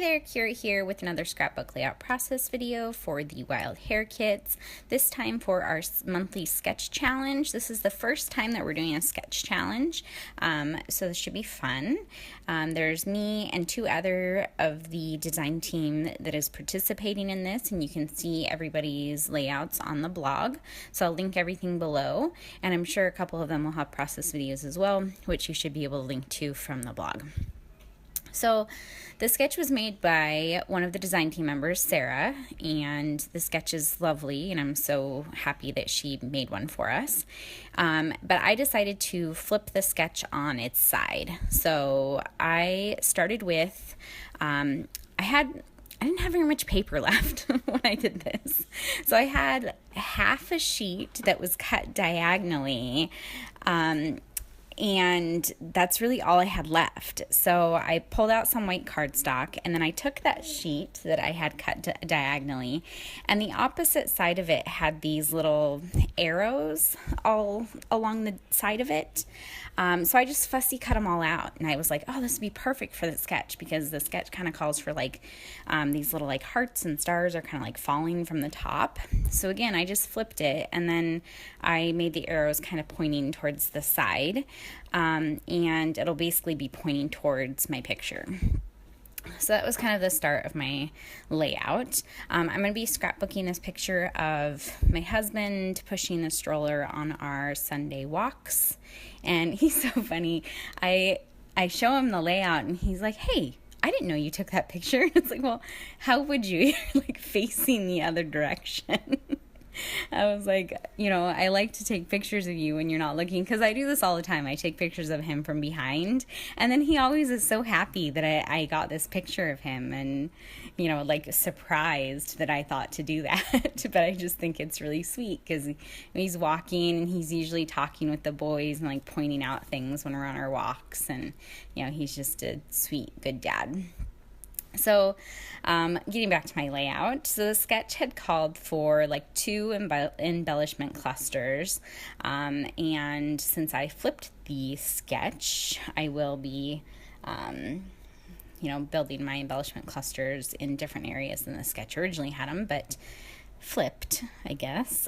there, Kira here with another scrapbook layout process video for the Wild Hare kits. This time for our monthly sketch challenge. This is the first time that we're doing a sketch challenge, so this should be fun. There's me and two other of the design team that is participating in this, and you can see everybody's layouts on the blog. So I'll link everything below, and I'm sure a couple of them will have process videos as well, which you should be able to link to from the blog. So the sketch was made by one of the design team members, Sarah, and the sketch is lovely, and I'm so happy that she made one for us. But I decided to flip the sketch on its side. So I started with, I didn't have very much paper left when I did this. So I had half a sheet that was cut diagonally, and that's really all I had left. So I pulled out some white cardstock, and then I took that sheet that I had cut diagonally, and the opposite side of it had these little arrows all along the side of it. So I just fussy cut them all out, and I was like, oh, this would be perfect for the sketch, because the sketch kind of calls for like these little like hearts and stars are kind of like falling from the top. So again, I just flipped it, and then I made the arrows kind of pointing towards the side, and it'll basically be pointing towards my picture. So that was kind of the start of my layout. I'm going to be scrapbooking this picture of my husband pushing the stroller on our Sunday walks. And he's so funny. I show him the layout, and he's like, hey, I didn't know you took that picture. It's like, well, how would you? You're like facing the other direction. I was like, I like to take pictures of you when you're not looking, because I do this all the time. I take pictures of him from behind, and then he always is so happy that I got this picture of him, and, like surprised that I thought to do that. But I just think it's really sweet, because he's walking, and he's usually talking with the boys and like pointing out things when we're on our walks, and, he's just a sweet, good dad. So getting back to my layout, so the sketch had called for like 2 embellishment clusters, and since I flipped the sketch, I will be building my embellishment clusters in different areas than the sketch originally had them, but flipped, I guess.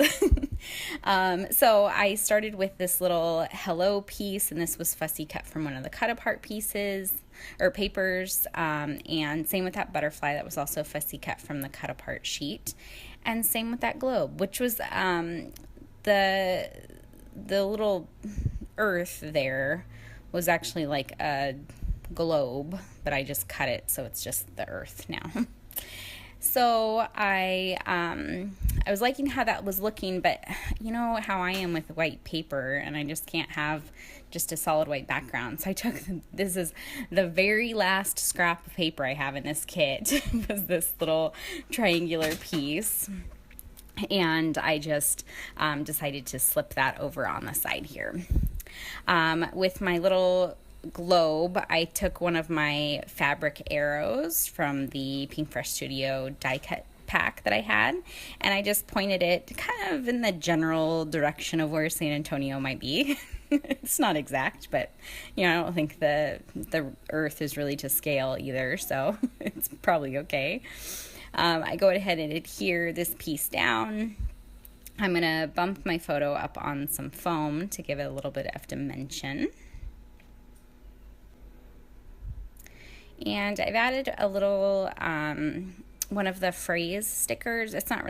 So I started with this little hello piece, and this was fussy cut from one of the cut apart pieces or papers, and same with that butterfly that was also fussy cut from the cut apart sheet, and same with that globe, which was the little earth there was actually like a globe, but I just cut it so it's just the earth now. So I was liking how that was looking, but you know how I am with white paper, and I just can't have just a solid white background. So I took, this is the very last scrap of paper I have in this kit, was this little triangular piece, and I just decided to slip that over on the side here. With my little globe, I took one of my fabric arrows from the Pink Fresh Studio die cut pack that I had, and I just pointed it kind of in the general direction of where San Antonio might be. It's not exact, but I don't think the earth is really to scale either, so it's probably okay. I go ahead and adhere this piece down. I'm going to bump my photo up on some foam to give it a little bit of dimension. And I've added a little, one of the phrase stickers. It's not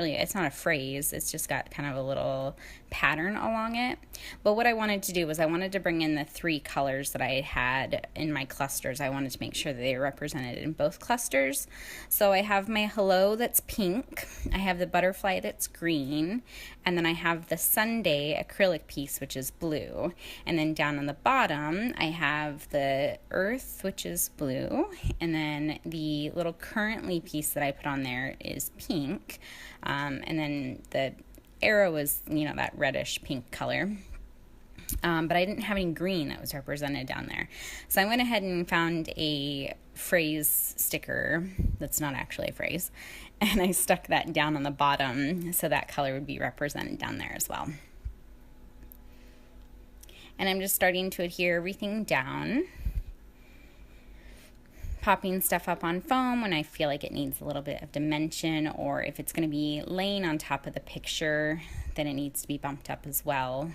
a phrase, it's just got kind of a little pattern along it. But what I wanted to do was I wanted to bring in the 3 colors that I had in my clusters. I wanted to make sure that they were represented in both clusters. So I have my hello that's pink, I have the butterfly that's green, and then I have the Sunday acrylic piece, which is blue. And then down on the bottom, I have the earth, which is blue, and then the little currently piece that I put on there is pink, and then the arrow is that reddish pink color, but I didn't have any green that was represented down there, so I went ahead and found a phrase sticker that's not actually a phrase, and I stuck that down on the bottom so that color would be represented down there as well. And I'm just starting to adhere everything down. popping stuff up on foam when I feel like it needs a little bit of dimension, or if it's going to be laying on top of the picture, then it needs to be bumped up as well.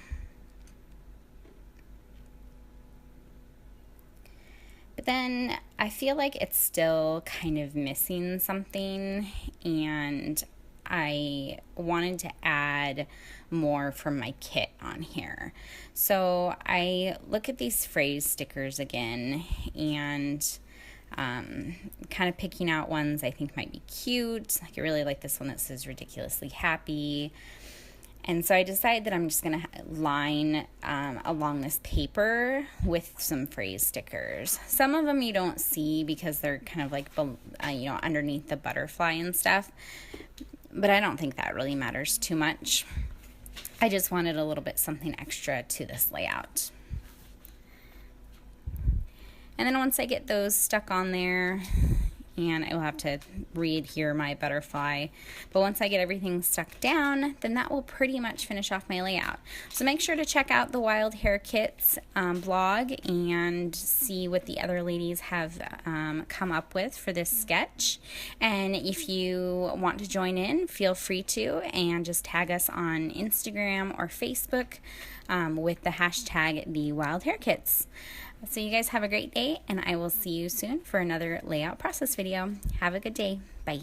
But then I feel like it's still kind of missing something, and I wanted to add more from my kit on here. So I look at these phrase stickers again, and kind of picking out ones I think might be cute. Like I really like this one that says ridiculously happy. And so I decided that I'm just going to line along this paper with some phrase stickers. Some of them you don't see because they're kind of like, underneath the butterfly and stuff. But I don't think that really matters too much. I just wanted a little bit something extra to this layout. And then once I get those stuck on there, and I will have to re-adhere my butterfly, but once I get everything stuck down, then that will pretty much finish off my layout. So make sure to check out the Wild Hare Kits blog and see what the other ladies have come up with for this sketch. And if you want to join in, feel free to, and just tag us on Instagram or Facebook with the hashtag the Wild Hare Kits. So you guys have a great day, and I will see you soon for another layout process video. Have a good day. Bye.